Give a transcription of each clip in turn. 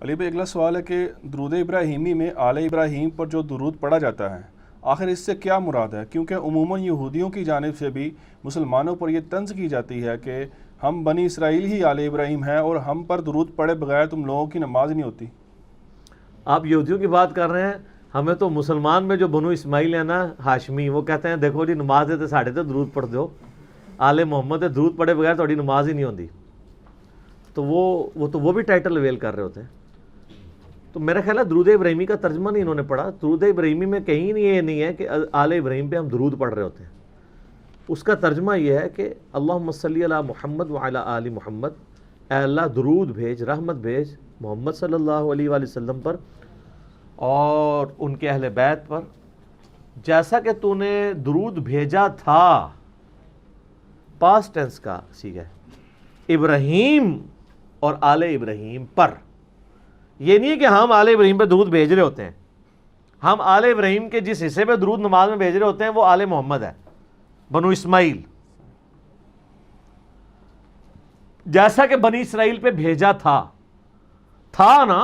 علی بھائی اگلا سوال ہے کہ درود ابراہیمی میں آل ابراہیم پر جو درود پڑھا جاتا ہے آخر اس سے کیا مراد ہے؟ کیونکہ عموماً یہودیوں کی جانب سے بھی مسلمانوں پر یہ طنز کی جاتی ہے کہ ہم بنی اسرائیل ہی آل ابراہیم ہیں اور ہم پر درود پڑھے بغیر تم لوگوں کی نماز نہیں ہوتی۔ آپ یہودیوں کی بات کر رہے ہیں، ہمیں تو مسلمان میں جو بنو اسماعیل ہیں نا ہاشمی، وہ کہتے ہیں دیکھو جی نماز ہے تو ساڑھے تو درود پڑھ دو، آل محمد درود پڑھے بغیر تھوڑی نماز ہی نہیں ہوتی۔ تو وہ بھی ٹائٹل اویل کر رہے ہوتے ہیں۔ تو میرا خیال ہے درود ابراہیمی کا ترجمہ نہیں انہوں نے پڑھا۔ درود ابراہیمی میں کہیں نہیں یہ نہیں ہے کہ آل ابراہیم پہ ہم درود پڑھ رہے ہوتے ہیں۔ اس کا ترجمہ یہ ہے کہ اللہم صلی علی محمد وعلی آل محمد، اے اللہ درود بھیج، رحمت بھیج محمد صلی اللہ علیہ وآلہ وسلم پر اور ان کے اہل بیت پر، جیسا کہ تو نے درود بھیجا تھا، پاسٹ ٹینس کا سیغہ ہے، ابراہیم اور آل ابراہیم پر۔ یہ نہیں ہے کہ ہم آل ابراہیم پہ درود بھیج رہے ہوتے ہیں، ہم آل ابراہیم کے جس حصے پہ درود نماز میں بھیج رہے ہوتے ہیں وہ آل محمد ہے، بنو اسماعیل، جیسا کہ بنی اسرائیل پہ بھیجا تھا نا۔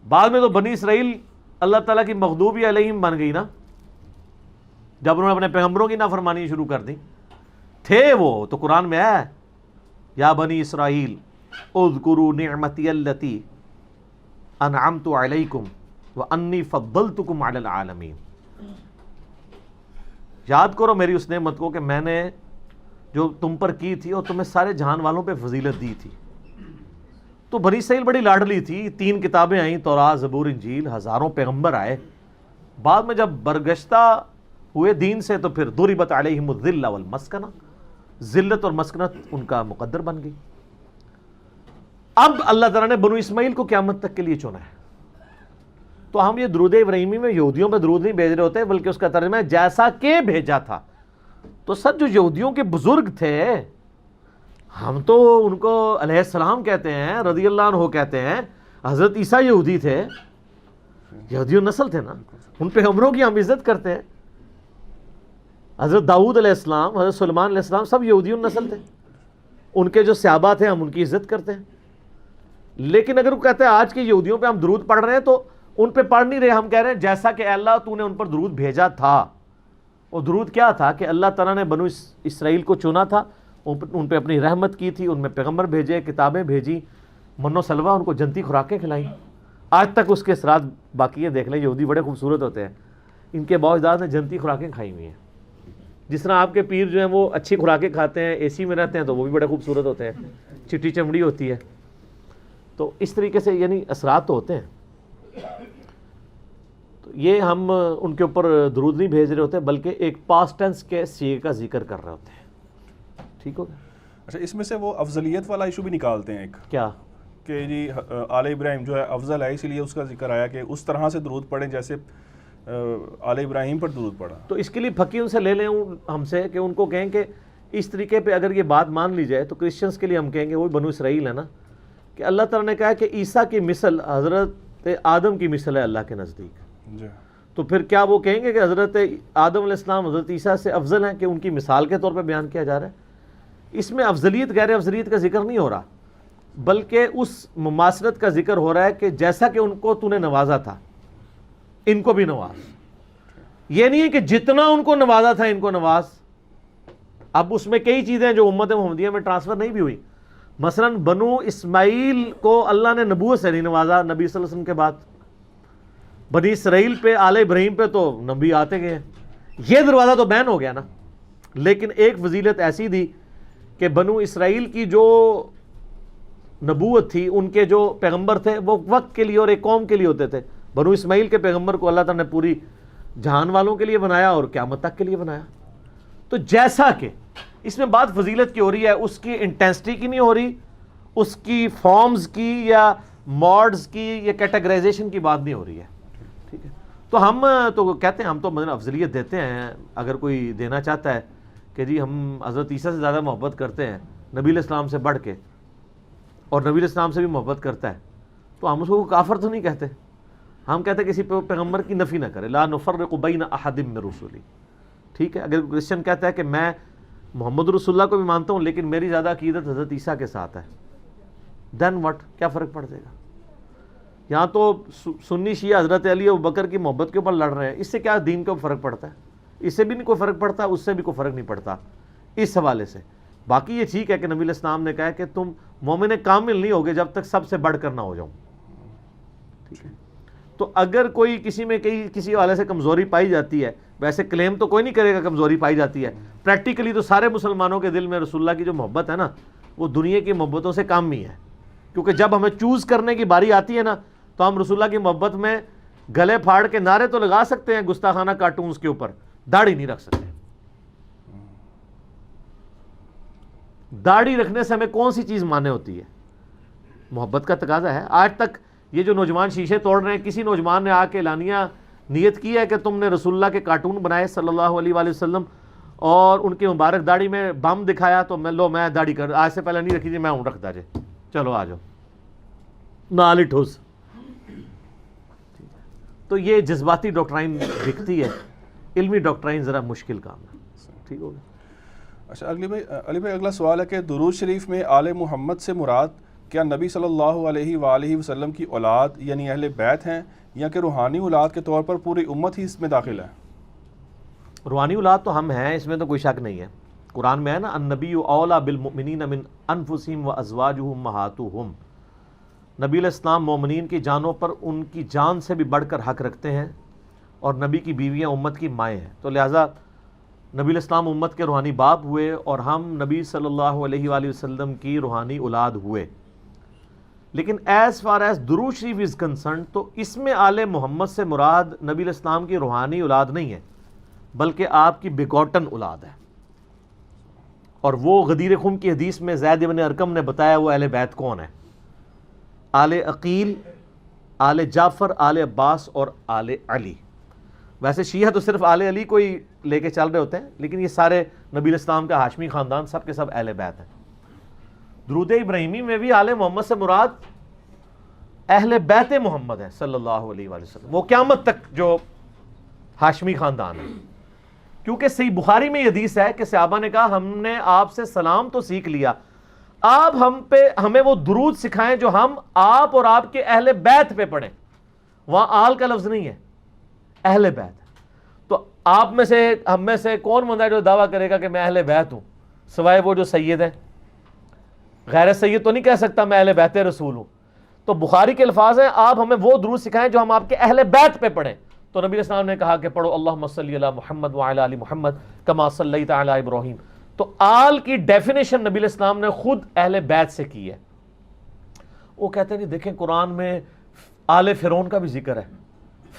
بعد میں تو بنی اسرائیل اللہ تعالیٰ کی مغضوبی علیہم بن گئی نا، جب انہوں نے اپنے پیغمبروں کی نافرمانی شروع کر دی۔ تھے وہ تو قرآن میں ہے، یا بنی اسرائیل اذکروا نعمتی التی انعمت علیکم وانی فضلتکم علی العالمین۔ یاد کرو میری اس نعمت کو کہ میں نے جو تم پر کی تھی اور تمہیں سارے جہان والوں پہ فضیلت دی تھی۔ تو بنی اسرائیل بڑی لاڈلی تھی، 3 کتابیں آئیں، تورات، زبور، انجیل، ہزاروں پیغمبر آئے۔ بعد میں جب برگشتہ ہوئے دین سے تو پھر ضربت علیہم الذلہ والمسکنہ، ذلت اور مسکنت ان کا مقدر بن گئی۔ اب اللہ تعالیٰ نے بنو اسماعیل کو قیامت تک کے لیے چنا ہے۔ تو ہم یہ درود ابراہیمی میں یہودیوں پہ درود نہیں بھیج رہے ہوتے، بلکہ اس کا ترجمہ ہے جیسا کہ بھیجا تھا۔ تو سر جو یہودیوں کے بزرگ تھے، ہم تو ان کو علیہ السلام کہتے ہیں، رضی اللہ عنہ کہتے ہیں۔ حضرت عیسیٰ یہودی تھے، یہودی نسل تھے نا، ان پیغمبروں کی ہم عزت کرتے ہیں۔ حضرت داؤد علیہ السلام، حضرت سلیمان علیہ السلام سب یہودی نسل تھے، ان کے جو صحابہ تھے ہم ان کی عزت کرتے ہیں۔ لیکن اگر وہ کہتے ہیں آج کے یہودیوں پہ ہم درود پڑھ رہے ہیں تو ان پہ پڑھ نہیں رہے، ہم کہہ رہے ہیں جیسا کہ اے اللہ تو نے ان پر درود بھیجا تھا۔ اور درود کیا تھا کہ اللہ تعالیٰ نے بنو اسرائیل کو چنا تھا، ان پہ اپنی رحمت کی تھی، ان میں پیغمبر بھیجے، کتابیں بھیجی، من و سلوہ، ان کو جنتی خوراکیں کھلائیں۔ آج تک اس کے اثرات باقی ہے، دیکھ لیں یہودی بڑے خوبصورت ہوتے ہیں، ان کے باپ اجداد نے جنتی خوراکیں کھائی ہوئی ہیں۔ جس طرح آپ کے پیر جو ہیں وہ اچھی خوراکیں کھاتے ہیں، اے سی میں رہتے ہیں تو وہ بھی بڑے خوبصورت ہوتے ہیں، چٹی چمڑی ہوتی ہے۔ تو اس طریقے سے یعنی اثرات تو ہوتے ہیں۔ تو یہ ہم ان کے اوپر درود نہیں بھیج رہے ہوتے، بلکہ ایک پاسٹ ٹینس کے سیغے کا ذکر کر رہے ہوتے ہیں۔ ٹھیک ہوگا؟ اچھا، اس میں سے وہ افضلیت والا ایشو بھی نکالتے ہیں ایک، کیا کہ جی آل ابراہیم جو ہے افضل ہے، اسی لیے اس کا ذکر آیا کہ اس طرح سے درود پڑھیں جیسے آل ابراہیم پر درود پڑھا۔ تو اس کے لیے پھکی ان سے لے لیں ہم سے کہ ان کو کہیں کہ اس طریقے پہ اگر یہ بات مان لی جائے تو کرسچنس کے لیے ہم کہیں گے وہی بنو اسرائیل ہے نا، کہ اللہ تعالیٰ نے کہا کہ عیسیٰ کی مثل حضرت آدم کی مثل ہے اللہ کے نزدیک۔ جی، تو پھر کیا وہ کہیں گے کہ حضرت آدم علیہ السلام حضرت عیسیٰ سے افضل ہیں کہ ان کی مثال کے طور پہ بیان کیا جا رہا ہے؟ اس میں افضلیت غیر افضلیت کا ذکر نہیں ہو رہا، بلکہ اس مماثلت کا ذکر ہو رہا ہے کہ جیسا کہ ان کو تو نے نوازا تھا ان کو بھی نواز۔ یہ نہیں ہے کہ جتنا ان کو نوازا تھا ان کو نواز۔ اب اس میں کئی چیزیں جو امت محمدیہ میں ٹرانسفر نہیں بھی ہوئی، مثلا بنو اسماعیل کو اللہ نے نبوت سے نہیں نوازا نبی صلی اللہ علیہ وسلم کے بعد، بنی اسرائیل پہ آل ابراہیم پہ تو نبی آتے گئے ہیں، یہ دروازہ تو بین ہو گیا نا۔ لیکن ایک فضیلت ایسی دی کہ بنو اسرائیل کی جو نبوت تھی، ان کے جو پیغمبر تھے وہ وقت کے لیے اور ایک قوم کے لیے ہوتے تھے۔ بنو اسماعیل کے پیغمبر کو اللہ تعالیٰ نے پوری جہان والوں کے لیے بنایا اور قیامت تک کے لیے بنایا۔ تو جیسا کہ اس میں بات فضیلت کی ہو رہی ہے، اس کی انٹینسٹی کی نہیں ہو رہی، اس کی فارمز کی یا موڈز کی یا کیٹیگرائزیشن کی بات نہیں ہو رہی ہے۔ ٹھیک ہے، تو ہم تو کہتے ہیں، ہم تو مطلب افضلیت دیتے ہیں۔ اگر کوئی دینا چاہتا ہے کہ جی ہم حضرت عیسیٰ سے زیادہ محبت کرتے ہیں نبی علیہ السلام سے بڑھ کے، اور نبی علیہ السلام سے بھی محبت کرتا ہے، تو ہم اس کو کافر تو نہیں کہتے، ہم کہتے ہیں کسی پیغمبر کی نفی نہ کرے، لا نفرق بین احد من رسلی۔ ٹھیک ہے، اگر کرسچن کہتا ہے کہ میں محمد رسول اللہ کو بھی مانتا ہوں لیکن میری زیادہ عقیدت حضرت عیسیٰ کے ساتھ ہے، دین وٹ، کیا فرق پڑ جائے گا؟ یہاں تو سنی شیعہ حضرت علی و بکر کی محبت کے اوپر لڑ رہے ہیں، اس سے کیا دین کے اوپر فرق پڑتا ہے؟ اس سے بھی نہیں کوئی فرق پڑتا، اس سے بھی کوئی فرق نہیں پڑتا اس حوالے سے۔ باقی یہ ٹھیک ہے کہ نبی علیہ السلام نے کہا کہ تم مومن کامل نہیں ہوگے جب تک سب سے بڑھ کر نہ ہو جاؤں، ٹھیک ہے؟ تو اگر کوئی کسی میں کسی حوالے سے کمزوری پائی جاتی ہے، ویسے کلیم تو کوئی نہیں کرے گا کمزوری پائی جاتی ہے، پریکٹیکلی تو سارے مسلمانوں کے دل میں رسول اللہ کی جو محبت ہے نا، وہ دنیا کی محبتوں سے کم ہی ہے، کیونکہ جب ہمیں چوز کرنے کی باری آتی ہے نا، تو ہم رسول اللہ کی محبت میں گلے پھاڑ کے نعرے تو لگا سکتے ہیں گستاخانہ کارٹونز کے اوپر، داڑھی نہیں رکھ سکتے۔ داڑھی رکھنے سے ہمیں کون سی چیز مانے ہوتی ہے؟ محبت کا تقاضا ہے۔ آج تک یہ جو نوجوان شیشے توڑ رہے ہیں، کسی نوجوان نے آ کے اعلانیہ نیت کی ہے کہ تم نے رسول اللہ کے کارٹون بنائے صلی اللہ علیہ وآلہ وسلم اور ان کی مبارک داڑھی میں بم دکھایا تو میں داڑھی کر آج سے پہلے نہیں رکھی تھی، میں ہوں رکھتا جے، چلو آ جاؤ نال ٹھوس۔ تو یہ جذباتی ڈاکٹرائن دکھتی ہے، علمی ڈاکٹرائن ذرا مشکل کام ہے، ٹھیک ہو گیا۔ اچھا علی بھائی اگلا سوال ہے کہ درود شریف میں آل محمد سے مراد کیا نبی صلی اللہ علیہ وآلہ وسلم کی اولاد یعنی اہل بیت ہیں، یا کہ روحانی اولاد کے طور پر پوری امت ہی اس میں داخل ہے؟ روحانی اولاد تو ہم ہیں، اس میں تو کوئی شک نہیں ہے۔ قرآن میں ہے نا، النبی اولیٰ بالمؤمنین من انفسہم وازواجہ امہاتہم، نبی علیہ السلام مومنین کی جانوں پر ان کی جان سے بھی بڑھ کر حق رکھتے ہیں، اور نبی کی بیویاں امت کی مائیں ہیں، تو لہٰذا نبی علیہ السلام امت کے روحانی باپ ہوئے اور ہم نبی صلی اللہ علیہ وآلہ وسلم کی روحانی اولاد ہوئے۔ لیکن ایز فار ایز درود شریف از کنسرن، تو اس میں آل محمد سے مراد نبی علیہ السلام کی روحانی اولاد نہیں ہے، بلکہ آپ کی بیگوٹن اولاد ہے۔ اور وہ غدیر خم کی حدیث میں زید بن ارقم نے بتایا وہ اہل بیت کون ہے: آل عقیل، آل جعفر، آل عباس اور آل علی۔ ویسے شیعہ تو صرف آل علی کو ہی لے کے چل رہے ہوتے ہیں، لیکن یہ سارے نبی علیہ السلام کا ہاشمی خاندان سب کے سب اہل بیت ہیں۔ درود ابراہیمی میں بھی آل محمد سے مراد اہل بیت محمد ہے صلی اللہ علیہ وآلہ وسلم، وہ قیامت تک جو ہاشمی خاندان ہے، کیونکہ صحیح بخاری میں یہ حدیث ہے کہ صحابہ نے کہا ہم نے آپ سے سلام تو سیکھ لیا، آپ ہمیں وہ درود سکھائیں جو ہم آپ اور آپ کے اہل بیت پہ پڑھیں۔ وہاں آل کا لفظ نہیں ہے، اہل بیت۔ تو آپ میں سے ہم میں سے کون بندہ ہے جو دعویٰ کرے گا کہ میں اہل بیت ہوں، سوائے وہ جو سید ہیں؟ غیر سید تو نہیں کہہ سکتا میں اہل بیت رسول ہوں۔ تو بخاری کے الفاظ ہیں آپ ہمیں وہ درود سکھائیں جو ہم آپ کے اہل بیت پہ پڑھیں۔ تو نبی علیہ السلام نے کہا کہ پڑھو اللہم صلی علی محمد وعلی آل محمد کما صلیت علی ابراہیم۔ تو آل کی ڈیفینیشن نبی علیہ السلام نے خود اہل بیت سے کی ہے۔ وہ کہتے ہیں دیکھیں قرآن میں آل فرعون کا بھی ذکر ہے،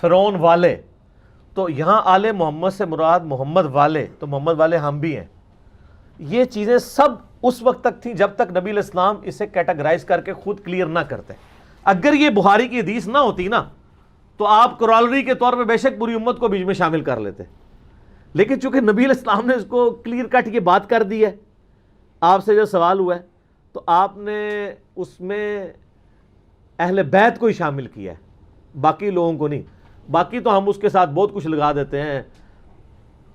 فرعون والے، تو یہاں آل محمد سے مراد محمد والے، تو محمد والے ہم بھی ہیں۔ یہ چیزیں سب اس وقت تک تھیں جب تک نبی علیہ السلام اسے کیٹاگرائز کر کے خود کلیئر نہ کرتے۔ اگر یہ بخاری کی حدیث نہ ہوتی نا تو آپ کرالری کے طور پہ بے شک پوری امت کو بیچ میں شامل کر لیتے، لیکن چونکہ نبی علیہ السلام نے اس کو کلیئر کٹ یہ بات کر دی ہے، آپ سے جو سوال ہوا ہے تو آپ نے اس میں اہل بیت کو ہی شامل کیا ہے، باقی لوگوں کو نہیں۔ باقی تو ہم اس کے ساتھ بہت کچھ لگا دیتے ہیں،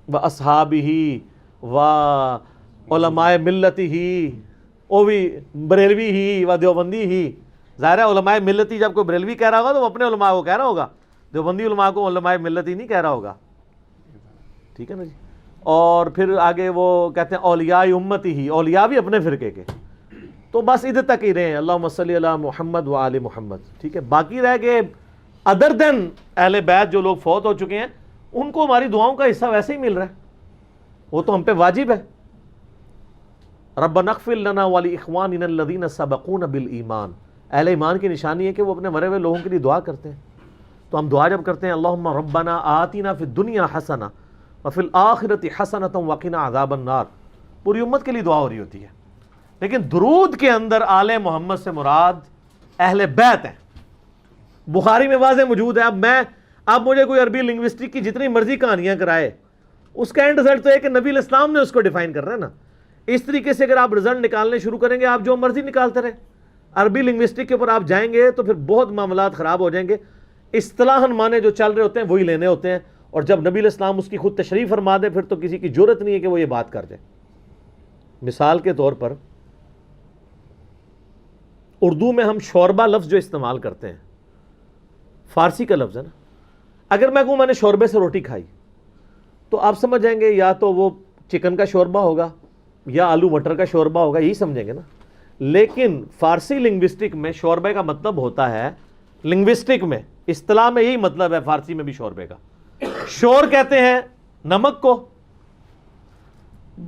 وَأَصْحَابِهِ وَعُلَمَاءِ مِلَّتِهِ، وہ بھی بریلوی ہی و دیوبندی ہی۔ ظاہر ہے علماء ملتی جب کوئی بریلوی کہہ رہا ہوگا تو وہ اپنے علماء کو کہہ رہا ہوگا، دیوبندی علماء کو علماء ملتی نہیں کہہ رہا ہوگا، ٹھیک ہے نا جی۔ اور پھر آگے وہ کہتے ہیں اولیاء امتی ہی، اولیاء بھی اپنے فرقے کے۔ تو بس ادھر تک ہی رہے ہیں، اللہم صلی علی محمد و آل محمد، ٹھیک ہے۔ باقی رہ گئے ادر دین اہل بیت جو لوگ فوت ہو چکے ہیں، ان کو ہماری دعاؤں کا حصہ ویسے ہی مل رہا ہے، وہ تو ہم پہ واجب ہے۔ ربنا اغفر لنا ولاخواننا الذین سبقونا بالایمان، اہل ایمان کی نشانی ہے کہ وہ اپنے مرے ہوئے لوگوں کے لیے دعا کرتے ہیں۔ تو ہم دعا جب کرتے ہیں اللہم ربنا آتنا فی الدنیا حسنہ وفی الآخرۃ حسنۃ وقنا عذاب النار، پوری امت کے لیے دعا ہو رہی ہوتی ہے۔ لیکن درود کے اندر آل محمد سے مراد اہل بیت ہیں، بخاری میں واضح موجود ہے۔ اب مجھے کوئی عربی لنگوسٹک کی جتنی مرضی کہانیاں کرائے، اس کا اینڈ رزلٹ تو ہے کہ نبی علیہ السلام نے اس کو ڈیفائن کرنا ہے نا۔ اس طریقے سے اگر آپ رزلٹ نکالنے شروع کریں گے، آپ جو مرضی نکالتے رہیں، عربی لنگوسٹک کے اوپر آپ جائیں گے تو پھر بہت معاملات خراب ہو جائیں گے۔ اصطلاحاً معنی جو چل رہے ہوتے ہیں وہی لینے ہوتے ہیں، اور جب نبی علیہ السلام اس کی خود تشریح فرما دیں پھر تو کسی کی جرت نہیں ہے کہ وہ یہ بات کر جائے۔ مثال کے طور پر اردو میں ہم شوربہ لفظ جو استعمال کرتے ہیں، فارسی کا لفظ ہے نا. اگر میں کہوں میں نے شوربے سے روٹی کھائی تو آپ سمجھ جائیں گے یا تو وہ چکن کا شوربہ ہوگا یا آلو مٹر کا شوربہ ہوگا, یہی سمجھیں گے نا. لیکن فارسی لنگوسٹک میں شوربے کا مطلب ہوتا ہے, لنگوسٹک میں اصطلاح میں یہی مطلب ہے فارسی میں بھی شوربے کا. شور کہتے ہیں نمک کو,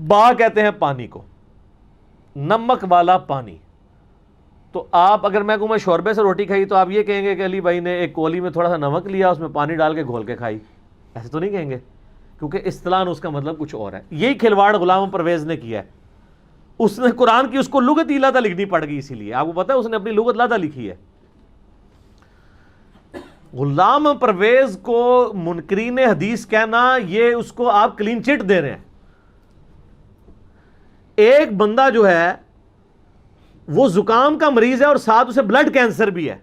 با کہتے ہیں پانی کو, نمک والا پانی. تو آپ اگر میں کہوں میں شوربے سے روٹی کھائی تو آپ یہ کہیں گے کہ علی بھائی نے ایک کولی میں تھوڑا سا نمک لیا, اس میں پانی ڈال کے گھول کے کھائی, ایسے تو نہیں کہیں گے, کیونکہ اصطلاحاً اس کا مطلب کچھ اور ہے. یہی کھلواڑ غلام پرویز نے کیا ہے. اس نے قرآن کی اس کو لغت ہی لادا لکھنی پڑ گئی, اسی لیے آپ کو پتا ہے اس نے اپنی لغت لادا لکھی ہے. غلام پرویز کو منکرین حدیث کہنا, یہ اس کو آپ کلین چٹ دے رہے ہیں. ایک بندہ جو ہے وہ زکام کا مریض ہے اور ساتھ اسے بلڈ کینسر بھی ہے,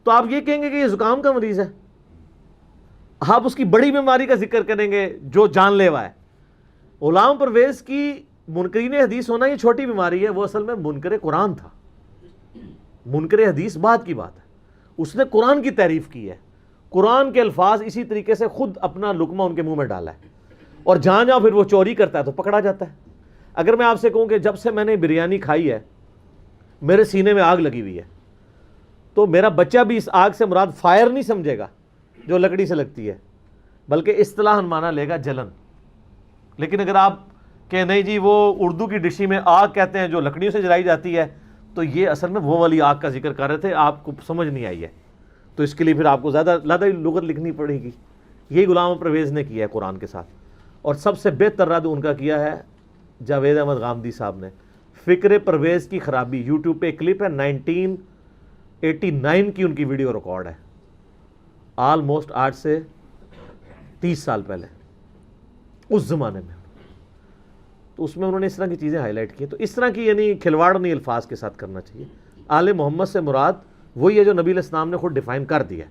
تو آپ یہ کہیں گے کہ یہ زکام کا مریض ہے؟ آپ اس کی بڑی بیماری کا ذکر کریں گے جو جان لیوا ہے. غلام پرویز کی منکرین حدیث ہونا یہ چھوٹی بیماری ہے, وہ اصل میں منکر قرآن تھا. منکر حدیث بات کی بات ہے, اس نے قرآن کی تعریف کی ہے, قرآن کے الفاظ اسی طریقے سے خود اپنا لقمہ ان کے منہ میں ڈالا ہے, اور جہاں جہاں پھر وہ چوری کرتا ہے تو پکڑا جاتا ہے. اگر میں آپ سے کہوں کہ جب سے میں نے بریانی کھائی ہے میرے سینے میں آگ لگی ہوئی ہے, تو میرا بچہ بھی اس آگ سے مراد فائر نہیں سمجھے گا جو لکڑی سے لگتی ہے, بلکہ اصطلاحاً مانا لے گا جلن. لیکن اگر آپ کہ نہیں جی وہ اردو کی ڈشی میں آگ کہتے ہیں جو لکڑیوں سے جلائی جاتی ہے, تو یہ اصل میں وہ والی آگ کا ذکر کر رہے تھے, آپ کو سمجھ نہیں آئی ہے, تو اس کے لیے پھر آپ کو زیادہ لغت لکھنی پڑے گی. یہی غلام پرویز نے کیا ہے قرآن کے ساتھ, اور سب سے بہتر رد ان کا کیا ہے جاوید احمد غامدی صاحب نے. فکر پرویز کی خرابی, یوٹیوب پہ ایک کلپ ہے 1989 کی ان کی ویڈیو ریکارڈ ہے, آلموسٹ آج سے 30 سال پہلے, اس زمانے میں. تو اس میں انہوں نے اس طرح کی چیزیں ہائی لائٹ کی. تو اس طرح کی یعنی کھلواڑ نہیں الفاظ کے ساتھ کرنا چاہیے. آل محمد سے مراد وہی ہے جو نبی علیہ السلام نے خود ڈیفائن کر دیا.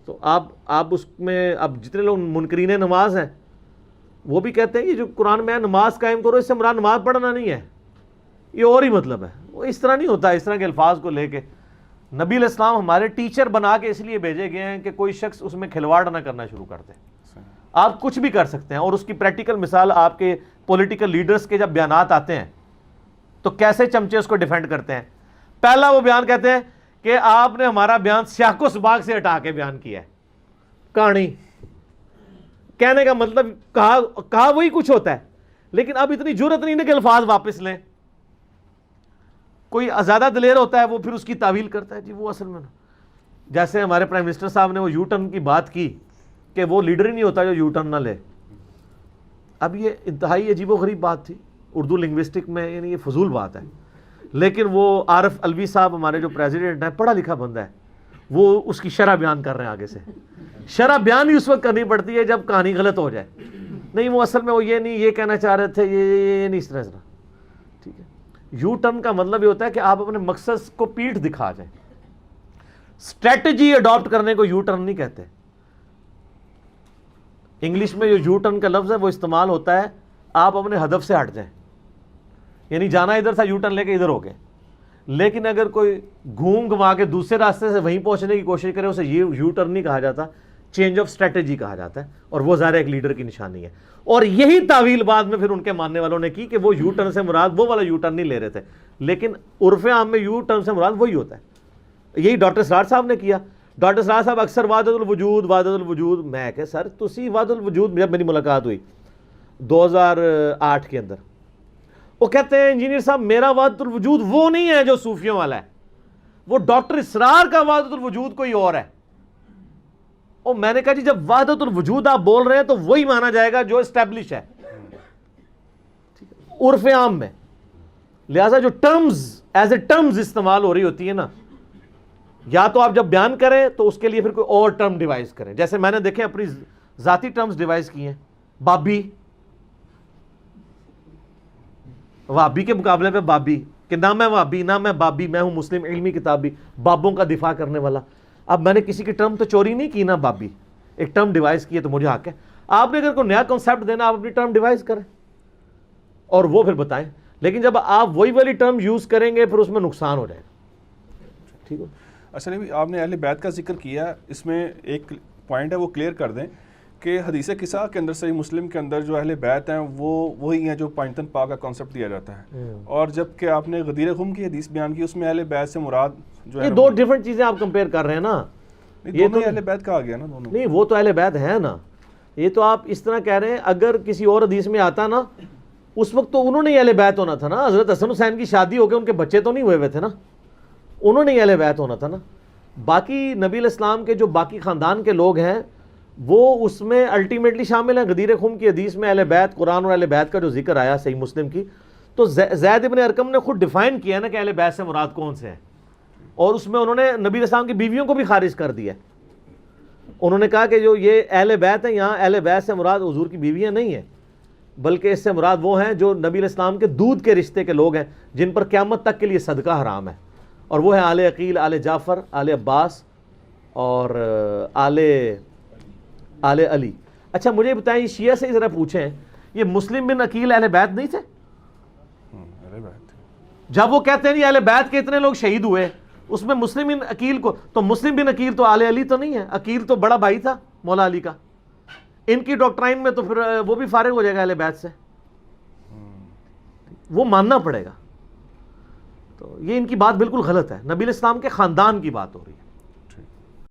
تو آپ اس میں اب جتنے لوگ منکرین نماز ہیں وہ بھی کہتے ہیں کہ جو قرآن میں ہے نماز قائم کرو, اس سے مراد نماز پڑھنا نہیں ہے, یہ اور ہی مطلب ہے. وہ اس طرح نہیں ہوتا. اس طرح کے الفاظ کو لے کے نبی علیہ السلام ہمارے ٹیچر بنا کے اس لیے بھیجے گئے ہیں کہ کوئی شخص اس میں کھلواڑ نہ کرنا شروع کر دے. آپ کچھ بھی کر سکتے ہیں, اور اس کی پریکٹیکل مثال آپ کے پولیٹیکل لیڈرز کے جب بیانات آتے ہیں تو کیسے چمچے اس کو ڈیفینڈ کرتے ہیں. پہلا وہ بیان کہتے ہیں کہ آپ نے ہمارا بیان سیاق و سباق سے ہٹا کے بیان کیا ہے. کہانی کہنے کا مطلب کہا وہی کچھ ہوتا ہے, لیکن اب اتنی جرت نہیں ہے کہ الفاظ واپس لیں. کوئی زیادہ دلیر ہوتا ہے وہ پھر اس کی تعویل کرتا ہے, جی وہ اصل میں جیسے ہمارے پرائم منسٹر صاحب نے وہ یو ٹرن کی بات کی کہ وہ لیڈر ہی نہیں ہوتا جو یو ٹرن نہ لے. اب یہ انتہائی عجیب و غریب بات تھی اردو لنگوسٹک میں, یعنی یہ فضول بات ہے. لیکن وہ عارف الوی صاحب ہمارے جو پریزیڈنٹ ہیں, پڑھا لکھا بندہ ہے, وہ اس کی شرح بیان کر رہے ہیں. آگے سے شرح بیان ہی اس وقت کرنی پڑتی ہے جب کہانی غلط ہو جائے. نہیں وہ اصل میں وہ یہ نہیں یہ کہنا چاہ رہے تھے, یہ نہیں, اس طرح. ٹھیک ہے, یو ٹرن کا مطلب یہ ہوتا ہے کہ آپ اپنے مقصد کو پیٹھ دکھا جائیں. اسٹریٹجی اڈاپٹ کرنے کو یو ٹرن نہیں کہتے. انگلش میں جو یو ٹرن کا لفظ ہے وہ استعمال ہوتا ہے آپ اپنے ہدف سے ہٹ جائیں, یعنی جانا ادھر تھا, یو ٹرن لے کے ادھر ہو گئے. لیکن اگر کوئی گھوم گھما کے دوسرے راستے سے وہیں پہنچنے کی کوشش کرے, اسے یہ یو ٹرن نہیں کہا جاتا, چینج آف اسٹریٹجی کہا جاتا ہے, اور وہ ظاہر ایک لیڈر کی نشانی ہے. اور یہی تعویل بعد میں پھر ان کے ماننے والوں نے کی کہ وہ یو ٹرن سے مراد وہ والا یو ٹرن نہیں لے رہے تھے, لیکن عرف عام میں یو ٹرن سے مراد وہی ہوتا ہے. یہی ڈاکٹر سراج صاحب نے کیا. ڈاکٹر سراج صاحب اکثر وحدت الوجود, میں کہ سر تسی وحدت الوجود, جب میری ملاقات ہوئی 2008 کے اندر, وہ کہتے ہیں انجینئر صاحب میرا وحدت الوجود وہ نہیں ہے جو صوفیوں والا ہے, وہ ڈاکٹر اسرار کا وحدت الوجود کوئی اور ہے. اور میں نے کہا جی جب وحدت الوجود آپ بول رہے ہیں تو وہی مانا جائے گا جو اسٹیبلش ہے عرف عام میں. لہذا جو ٹرمز ایز اے ٹرمز استعمال ہو رہی ہوتی ہے نا, یا تو آپ جب بیان کریں تو اس کے لیے پھر کوئی اور ٹرم ڈیوائز کریں. جیسے میں نے دیکھیں اپنی ذاتی ٹرمز ڈیوائز کی ہیں. بابی, وابی کے مقابلے پہ بابی, کہ نہ میں وابی نہ میں بابی, میں ہوں مسلم علمی کتابی, بابوں کا دفاع کرنے والا. اب میں نے کسی کی ٹرم تو چوری نہیں کی نا, بابی ایک ٹرم ڈیوائز کی ہے تو مجھے حق ہے. آپ نے اگر کوئی نیا کنسیپٹ دینا آپ اپنی ٹرم ڈیوائز کریں اور وہ پھر بتائیں, لیکن جب آپ وہی والی ٹرم یوز کریں گے پھر اس میں نقصان ہو جائے گا. ٹھیک ہے. اچھا نبی آپ نے اہل بیت کا ذکر کیا، اس میں ایک پوائنٹ ہے وہ کلیئر کر دیں کہ حدیث قصہ کے اندر صحیح مسلم کے اندر جو اہل بیت ہیں وہ وہی ہیں جو پانچتن پاک کا کانسیپٹ دیا جاتا ہے، اور جب کہ آپ نے غدیر خم کی حدیث بیان کی اس میں اہل بیت سے مراد جو ہے یہ دو ڈیفرنٹ چیزیں آپ کمپیئر کر رہے ہیں نا. یہ تو اہل بیت کہا گیا نا دونوں. نہیں وہ تو اہل بیت ہے نا. یہ تو آپ اس طرح کہہ رہے ہیں اگر کسی اور حدیث میں آتا نا اس وقت تو انہوں نے اہل بیت ہونا تھا نا. حضرت حسن حسین کی شادی ہو کے ان کے بچے تو نہیں ہوئے ہوئے تھے نا, انہوں نے اہل بیت ہونا تھا نا. باقی نبی علیہ السلام کے جو باقی خاندان کے لوگ ہیں وہ اس میں الٹیمیٹلی شامل ہیں. غدیر خم کی حدیث میں اہل بیت, قرآن اور اہل بیت کا جو ذکر آیا صحیح مسلم کی, تو زید ابن ارقم نے خود ڈیفائن کیا نا کہ اہل بیت سے مراد کون سے ہیں, اور اس میں انہوں نے نبی علیہ السلام کی بیویوں کو بھی خارج کر دیا. انہوں نے کہا کہ جو یہ اہل بیت ہیں یہاں اہل بیت سے مراد حضور کی بیویاں نہیں ہیں, بلکہ اس سے مراد وہ ہیں جو نبی علیہ السلام کے دودھ کے رشتے کے لوگ ہیں جن پر قیامت تک کے لیے صدقہ حرام ہے, اور وہ ہیں آل عقیل, آل جعفر, آل عباس اور آل علی. اچھا مجھے بتائیں, یہ شیعہ سے ذرا پوچھیں, یہ مسلم بن عقیل اہل بیت نہیں تھے؟ اہل بیت جب وہ کہتے ہیں جی اہل بیت کے اتنے لوگ شہید ہوئے, اس میں مسلم بن عقیل کو, تو مسلم بن عقیل تو آل علی تو نہیں ہے, عقیل تو بڑا بھائی تھا مولا علی کا. ان کی ڈاکٹرائن میں تو پھر وہ بھی فارغ ہو جائے گا اہل بیت سے, وہ ماننا پڑے گا. تو یہ ان کی بات بالکل غلط ہے. نبی علیہ السلام کے خاندان کی بات ہو رہی ہے.